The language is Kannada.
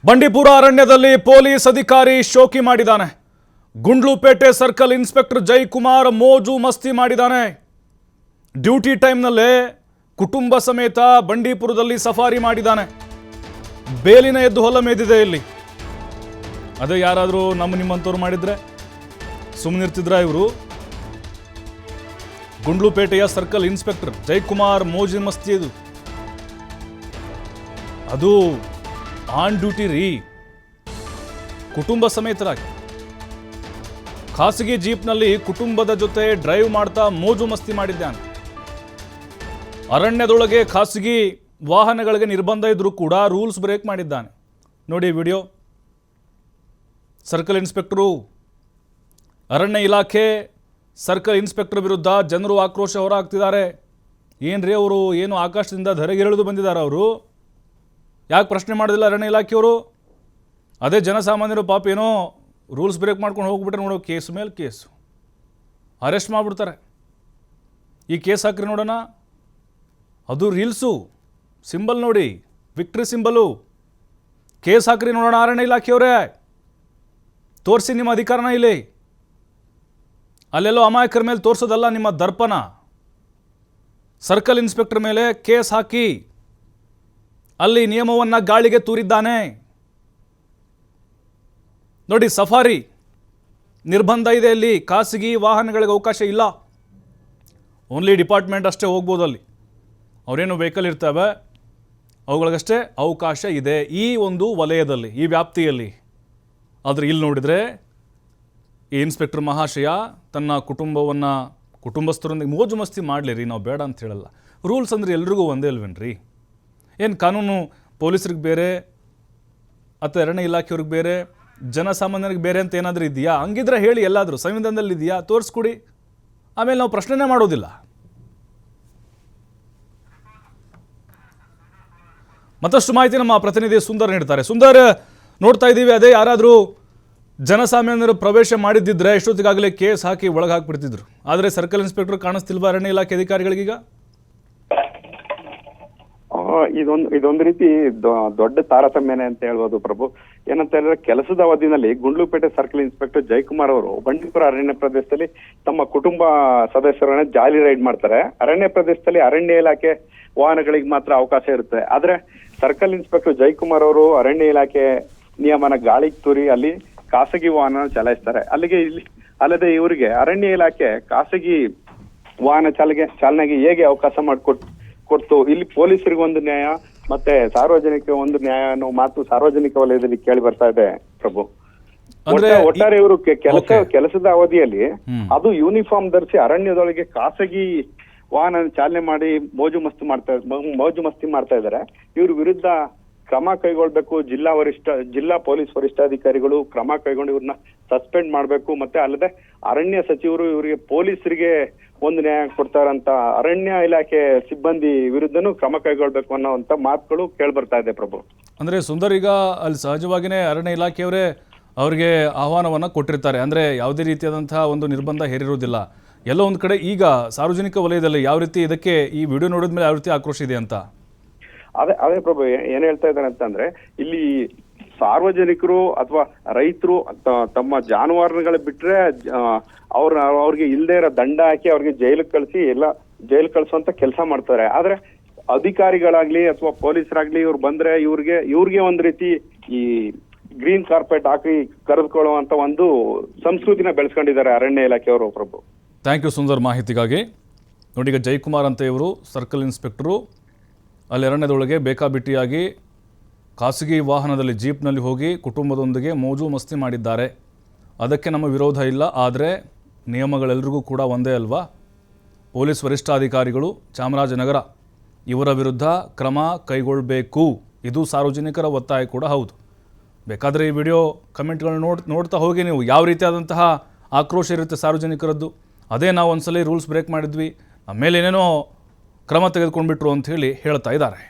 ಬಂಡೀಪುರ ಅರಣ್ಯದಲ್ಲಿ ಪೊಲೀಸ್ ಅಧಿಕಾರಿ ಶೋಕಿ ಮಾಡಿದ್ದಾನೆ. ಗುಂಡ್ಲುಪೇಟೆ ಸರ್ಕಲ್ ಇನ್ಸ್ಪೆಕ್ಟರ್ ಜಯಕುಮಾರ್ ಮೋಜು ಮಸ್ತಿ ಮಾಡಿದ್ದಾನೆ. ಡ್ಯೂಟಿ ಟೈಮ್ನಲ್ಲೇ ಕುಟುಂಬ ಸಮೇತ ಬಂಡೀಪುರದಲ್ಲಿ ಸಫಾರಿ ಮಾಡಿದ್ದಾನೆ. ಬೇಲಿನ ಎದ್ದು ಹೊಲ ಮೇದಿದೆ ಇಲ್ಲಿ. ಅದೇ ಯಾರಾದರೂ ನಿಮ್ಮಂತವ್ರು ಮಾಡಿದ್ರೆ ಸುಮ್ಮನಿರ್ತಿದ್ರ ಇವರು? ಗುಂಡ್ಲುಪೇಟೆಯ ಸರ್ಕಲ್ ಇನ್ಸ್ಪೆಕ್ಟರ್ ಜಯಕುಮಾರ್ ಮೋಜು ಮಸ್ತಿ ಅದು ಆನ್ ಡ್ಯೂಟಿ ರೀ. ಕುಟುಂಬ ಸಮೇತರಾಗಿ ಖಾಸಗಿ ಜೀಪ್ನಲ್ಲಿ ಕುಟುಂಬದ ಜೊತೆ ಡ್ರೈವ್ ಮಾಡ್ತಾ ಮೋಜು ಮಸ್ತಿ ಮಾಡಿದ್ದಾನೆ. ಅರಣ್ಯದೊಳಗೆ ಖಾಸಗಿ ವಾಹನಗಳಿಗೆ ನಿರ್ಬಂಧ ಇದ್ರೂ ಕೂಡ ರೂಲ್ಸ್ ಬ್ರೇಕ್ ಮಾಡಿದ್ದಾನೆ. ನೋಡಿ ವಿಡಿಯೋ. ಸರ್ಕಲ್ ಇನ್ಸ್ಪೆಕ್ಟರು, ಅರಣ್ಯ ಇಲಾಖೆ ಸರ್ಕಲ್ ಇನ್ಸ್ಪೆಕ್ಟರ್ ವಿರುದ್ಧ ಜನರು ಆಕ್ರೋಶ ಹೊರಹಾಕ್ತಿದ್ದಾರೆ. ಏನ್ರಿ ಅವರು ಏನು ಆಕಾಶದಿಂದ ಧರೆಗಿಳಿದು ಬಂದಿದ್ದಾರೆ ಅವರು? ಯಾಕೆ ಪ್ರಶ್ನೆ ಮಾಡೋದಿಲ್ಲ ಅರಣ್ಯ ಇಲಾಖೆಯವರು? ಅದೇ ಜನಸಾಮಾನ್ಯರು ಪಾಪ ಏನೋ ರೂಲ್ಸ್ ಬ್ರೇಕ್ ಮಾಡ್ಕೊಂಡು ಹೋಗ್ಬಿಟ್ರೆ ನೋಡೋ ಕೇಸ್ ಮೇಲೆ ಕೇಸು ಅರೆಸ್ಟ್ ಮಾಡಿಬಿಡ್ತಾರೆ. ಈ ಕೇಸ್ ಹಾಕ್ರಿ ನೋಡೋಣ. ಅದು ರೀಲ್ಸು ಸಿಂಬಲ್ ನೋಡಿ, ವಿಕ್ಟ್ರಿ ಸಿಂಬಲು. ಕೇಸ್ ಹಾಕ್ರಿ ನೋಡೋಣ ಅರಣ್ಯ ಇಲಾಖೆಯವರೇ. ತೋರಿಸಿ ನಿಮ್ಮ ಅಧಿಕಾರನ ಇಲ್ಲಿ. ಅಲ್ಲೆಲ್ಲೋ ಅಮಾಯಕರ ಮೇಲೆ ತೋರಿಸೋದಲ್ಲ ನಿಮ್ಮ ದರ್ಪಣ. ಸರ್ಕಲ್ ಇನ್ಸ್ಪೆಕ್ಟರ್ ಮೇಲೆ ಕೇಸ್ ಹಾಕಿ ಅಲ್ಲಿ ನಿಯಮವನ್ನು ಗಾಳಿಗೆ ತೂರಿದ್ದಾನೆ. ನೋಡಿ, ಸಫಾರಿ ನಿರ್ಬಂಧ ಇದೆ ಅಲ್ಲಿ. ಖಾಸಗಿ ವಾಹನಗಳಿಗೆ ಅವಕಾಶ ಇಲ್ಲ. ಓನ್ಲಿ ಡಿಪಾರ್ಟ್ಮೆಂಟ್ ಅಷ್ಟೇ ಹೋಗ್ಬೋದು ಅಲ್ಲಿ. ಅವರೇನು ವೆಹಿಕಲ್ ಇರ್ತವೆ ಅವುಗಳಿಗಷ್ಟೇ ಅವಕಾಶ ಇದೆ ಈ ಒಂದು ವಲಯದಲ್ಲಿ, ಈ ವ್ಯಾಪ್ತಿಯಲ್ಲಿ. ಆದರೆ ಇಲ್ಲಿ ನೋಡಿದರೆ ಈ ಇನ್ಸ್ಪೆಕ್ಟರ್ ಮಹಾಶಯ ತನ್ನ ಕುಟುಂಬಸ್ಥರೊಂದಿಗೆ ಮೋಜು ಮಸ್ತಿ ಮಾಡಲಿರಿ, ನಾವು ಬೇಡ ಅಂತ ಹೇಳಲ್ಲ. ರೂಲ್ಸ್ ಅಂದರೆ ಎಲ್ರಿಗೂ ಒಂದೇ ಅಲ್ವೇನ್ರಿ? ಏನು ಕಾನೂನು ಪೊಲೀಸರಿಗೆ ಬೇರೆ ಅಥವಾ ಅರಣ್ಯ ಇಲಾಖೆಯವ್ರಿಗೆ ಬೇರೆ, ಜನಸಾಮಾನ್ಯರಿಗೆ ಬೇರೆ ಅಂತ ಏನಾದರೂ ಇದೆಯಾ? ಹಂಗಿದ್ರೆ ಹೇಳಿ, ಎಲ್ಲಾದರೂ ಸಂವಿಧಾನದಲ್ಲಿ ಇದೆಯಾ? ತೋರಿಸ್ಕೊಡಿ. ಆಮೇಲೆ ನಾವು ಪ್ರಶ್ನೆನೇ ಮಾಡೋದಿಲ್ಲ. ಮತ್ತಷ್ಟು ಮಾಹಿತಿ ನಮ್ಮ ಪ್ರತಿನಿಧಿ ಸುಂದರ್ ನೀಡ್ತಾರೆ. ಸುಂದರ್, ನೋಡ್ತಾ ಇದ್ದೀವಿ, ಅದೇ ಯಾರಾದರೂ ಜನಸಾಮಾನ್ಯರು ಪ್ರವೇಶ ಮಾಡಿದ್ದಿದ್ರೆ ಎಷ್ಟೊತ್ತಿಗಾಗಲೇ ಕೇಸ್ ಹಾಕಿ ಒಳಗೆ ಹಾಕಿಬಿಡ್ತಿದ್ರು. ಆದರೆ ಸರ್ಕಲ್ ಇನ್ಸ್ಪೆಕ್ಟರ್ ಕಾಣಿಸ್ತಿಲ್ವಾ ಅರಣ್ಯ ಇಲಾಖೆ ಅಧಿಕಾರಿಗಳಿಗೀಗ? ಇದೊಂದು ರೀತಿ ದೊಡ್ಡ ತಾರತಮ್ಯನೇ ಅಂತ ಹೇಳ್ಬೋದು ಪ್ರಭು. ಏನಂತ ಹೇಳಿದ್ರೆ, ಕೆಲಸದ ಅವಧಿನಲ್ಲಿ ಗುಂಡ್ಲುಪೇಟೆ ಸರ್ಕಲ್ ಇನ್ಸ್ಪೆಕ್ಟರ್ ಜಯಕುಮಾರ್ ಅವರು ಬಂಡೀಪುರ ಅರಣ್ಯ ಪ್ರದೇಶದಲ್ಲಿ ತಮ್ಮ ಕುಟುಂಬ ಸದಸ್ಯರನ್ನ ಜಾಲಿ ರೈಡ್ ಮಾಡ್ತಾರೆ. ಅರಣ್ಯ ಪ್ರದೇಶದಲ್ಲಿ ಅರಣ್ಯ ಇಲಾಖೆ ವಾಹನಗಳಿಗೆ ಮಾತ್ರ ಅವಕಾಶ ಇರುತ್ತೆ. ಆದ್ರೆ ಸರ್ಕಲ್ ಇನ್ಸ್ಪೆಕ್ಟರ್ ಜಯಕುಮಾರ್ ಅವರು ಅರಣ್ಯ ಇಲಾಖೆ ನಿಯಮನ ಗಾಳಿಗೆ ತೂರಿ ಅಲ್ಲಿ ಖಾಸಗಿ ವಾಹನ ಚಲಾಯಿಸ್ತಾರೆ. ಅಲ್ಲದೆ ಇವರಿಗೆ ಅರಣ್ಯ ಇಲಾಖೆ ಖಾಸಗಿ ವಾಹನ ಚಾಲನೆಗೆ ಹೇಗೆ ಅವಕಾಶ ಕೊಡ್ತು, ಇಲ್ಲಿ ಪೊಲೀಸರಿಗೆ ಒಂದು ನ್ಯಾಯ ಮತ್ತೆ ಸಾರ್ವಜನಿಕ ಒಂದು ನ್ಯಾಯ ಅನ್ನೋ ಮಾತು ಸಾರ್ವಜನಿಕ ವಲಯದಲ್ಲಿ ಕೇಳಿ ಬರ್ತಾ ಇದೆ ಪ್ರಭು. ಒಟ್ಟಾರೆ ಇವರು ಕೆಲಸದ ಅವಧಿಯಲ್ಲಿ ಅದು ಯೂನಿಫಾರ್ಮ್ ಧರಿಸಿ ಅರಣ್ಯದೊಳಗೆ ಖಾಸಗಿ ವಾಹನ ಚಾಲನೆ ಮಾಡಿ ಮೋಜು ಮಸ್ತಿ ಮಾಡ್ತಾ ಇದ್ದಾರೆ. ಇವ್ರ ವಿರುದ್ಧ ಕ್ರಮ ಕೈಗೊಳ್ಬೇಕು. ಜಿಲ್ಲಾ ಪೊಲೀಸ್ ವರಿಷ್ಠಾಧಿಕಾರಿಗಳು ಕ್ರಮ ಕೈಗೊಂಡು ಇವ್ರನ್ನ ಸಸ್ಪೆಂಡ್ ಮಾಡ್ಬೇಕು. ಮತ್ತೆ ಅಲ್ಲದೆ ಅರಣ್ಯ ಸಚಿವರು ಇವರಿಗೆ ಪೊಲೀಸರಿಗೆ ಒಂದು ನ್ಯಾಯ ಕೊಡ್ತಾರಂತ ಅರಣ್ಯ ಇಲಾಖೆ ಸಿಬ್ಬಂದಿ ವಿರುದ್ಧನೂ ಕ್ರಮ ಕೈಗೊಳ್ಬೇಕು ಅನ್ನೋಂತ ಮಾತುಗಳು ಕೇಳ್ಬರ್ತಾ ಇದೆ ಪ್ರಭು. ಅಂದ್ರೆ ಸುಂದರ್, ಈಗ ಅಲ್ಲಿ ಸಹಜವಾಗಿನೇ ಅರಣ್ಯ ಇಲಾಖೆಯವರೇ ಅವರಿಗೆ ಆಹ್ವಾನವನ್ನ ಕೊಟ್ಟಿರ್ತಾರೆ. ಅಂದ್ರೆ ಯಾವುದೇ ರೀತಿಯಾದಂತಹ ಒಂದು ನಿರ್ಬಂಧ ಹೇರಿರುವುದಿಲ್ಲ. ಎಲ್ಲೋ ಒಂದು ಕಡೆ ಈಗ ಸಾರ್ವಜನಿಕ ವಲಯದಲ್ಲಿ ಯಾವ ರೀತಿ ಇದಕ್ಕೆ ಈ ವಿಡಿಯೋ ನೋಡಿದ್ಮೇಲೆ ಯಾವ ರೀತಿ ಆಕ್ರೋಶ ಇದೆ ಅಂತ? ಅದೇ ಪ್ರಭು, ಏನ್ ಹೇಳ್ತಾ ಇದ್ದಾರೆ ಅಂತಂದ್ರೆ, ಇಲ್ಲಿ ಸಾರ್ವಜನಿಕರು ಅಥವಾ ರೈತರು ತಮ್ಮ ಜಾನುವಾರುಗಳ ಬಿಟ್ರೆ ಅವ್ರಿಗೆ ಇಲ್ದೇ ಇರೋ ದಂಡ ಹಾಕಿ ಅವ್ರಿಗೆ ಜೈಲು ಕಳಿಸುವಂತ ಕೆಲಸ ಮಾಡ್ತಾರೆ. ಆದ್ರೆ ಅಧಿಕಾರಿಗಳಾಗ್ಲಿ ಅಥವಾ ಪೊಲೀಸರಾಗ್ಲಿ ಇವ್ರು ಬಂದ್ರೆ ಇವ್ರಿಗೆ ಒಂದ್ ರೀತಿ ಈ ಗ್ರೀನ್ ಕಾರ್ಪೆಟ್ ಹಾಕಿ ಕರೆದುಕೊಳ್ಳುವಂತ ಒಂದು ಸಂಸ್ಕೃತಿನ ಬೆಳೆಸ್ಕೊಂಡಿದ್ದಾರೆ ಅರಣ್ಯ ಇಲಾಖೆಯವರು ಪ್ರಭು. ಥ್ಯಾಂಕ್ ಯು ಸುಂದರ್ ಮಾಹಿತಿಗಾಗಿ. ನೋಡಿ, ಈಗ ಜಯಕುಮಾರ್ ಅಂತ ಇವರು ಸರ್ಕಲ್ ಇನ್ಸ್ಪೆಕ್ಟರು ಅಲ್ಲಿ ಅರಣ್ಯದೊಳಗೆ ಬೇಕಾಬಿಟ್ಟಿಯಾಗಿ ಖಾಸಗಿ ವಾಹನದಲ್ಲಿ ಜೀಪ್ನಲ್ಲಿ ಹೋಗಿ ಕುಟುಂಬದೊಂದಿಗೆ ಮೋಜು ಮಸ್ತಿ ಮಾಡಿದ್ದಾರೆ. ಅದಕ್ಕೆ ನಮ್ಮ ವಿರೋಧ ಇಲ್ಲ. ಆದರೆ ನಿಯಮಗಳೆಲ್ಲರಿಗೂ ಕೂಡ ಒಂದೇ ಅಲ್ವಾ? ಪೊಲೀಸ್ ವರಿಷ್ಠಾಧಿಕಾರಿಗಳು ಚಾಮರಾಜನಗರ ಇವರ ವಿರುದ್ಧ ಕ್ರಮ ಕೈಗೊಳ್ಳಬೇಕು. ಇದು ಸಾರ್ವಜನಿಕರ ಒತ್ತಾಯ ಕೂಡ ಹೌದು. ಬೇಕಾದರೆ ಈ ವಿಡಿಯೋ ಕಮೆಂಟ್ಗಳನ್ನ ನೋಡ್ತಾ ಹೋಗಿ ನೀವು. ಯಾವ ರೀತಿಯಾದಂತಹ ಆಕ್ರೋಶ ಇರುತ್ತೆ ಸಾರ್ವಜನಿಕರದ್ದು. ಅದೇ ನಾವು ಒಂದ್ಸಲ ರೂಲ್ಸ್ ಬ್ರೇಕ್ ಮಾಡಿದ್ವಿ, ನಮ್ಮ ಮೇಲೆ ಏನೇನೋ ಕ್ರಮ ತೆಗೆದುಕೊಂಡ್ಬಿಟ್ರು ಅಂತ ಹೇಳ್ತಾ ಇದ್ದಾರೆ.